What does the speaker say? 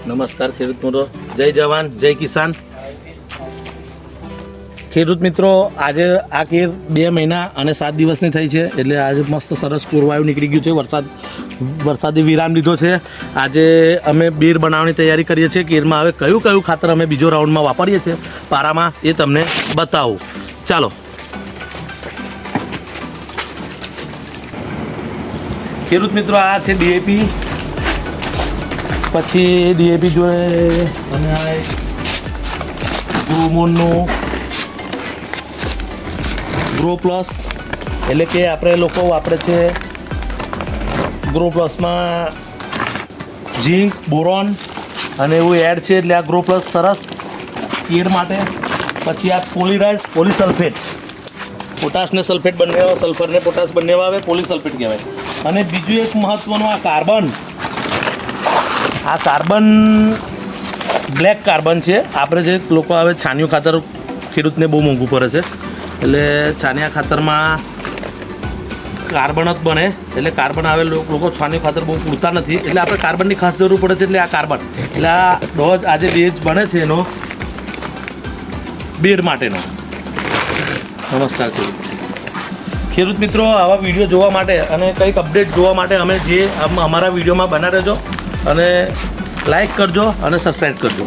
નમસ્કાર ખેડૂત મિત્રો, જય જવાન જય કિસાન. ખેડૂત મિત્રો, આજે આ કેર 2 મહિના અને 7 દિવસની થઈ છે, એટલે આજે મસ્ત સરસ પૂરવાયુ નીકળી ગયું છે. વરસાદી વિરામ લીધો છે. આજે અમે બેર બનાવવાની તૈયારી કરીએ છીએ. કેરમાં હવે કયું કયું ખાતર અમે બીજો રાઉન્ડમાં વાપરીએ છીએ પારામાં, એ તમને બતાવું. ચાલો ખેડૂત મિત્રો, આ છે ડીએપી. પછી ડીએપી જોઈએ અને આ ગ્રોમોનનું ગ્રો પ્લસ, એટલે કે આપણે લોકો વાપરે છે ગ્રો પ્લસમાં ઝીંક, બોરોન અને એવું એડ છે, એટલે આ ગ્રો પ્લસ સરસ કેર માટે. પછી આ પોલીરાઇઝ પોલીસલ્ફેટ, પોટાશ ને સલ્ફેટ બંને આવે, સલ્ફર ને પોટાશ બંને આવે, પોલીસલ્ફેટ કહેવાય. અને બીજું એક મહત્ત્વનું આ કાર્બન. આ કાર્બન બ્લેક કાર્બન છે. આપણે જે લોકો આવે છાનિયું ખાતર ખેડૂતને બહુ મોંઘું પડે છે, એટલે છાનિયા ખાતરમાં કાર્બન જ બને. એટલે કાર્બન આવે, લોકો છાનિયું ખાતર બહુ પૂરતા નથી, એટલે આપણે કાર્બનની ખાસ જરૂર પડે છે. એટલે આ કાર્બન, એટલે આ ડોઝ આજે બેઝ બને છે એનો બેડ માટેનો. નમસ્કાર ખેડૂત મિત્રો, આવા વિડીયો જોવા માટે અને કંઈક અપડેટ જોવા માટે અમારા વિડીયોમાં બના રહેજો અને લાઈક કરજો અને સબસ્ક્રાઈબ કરજો.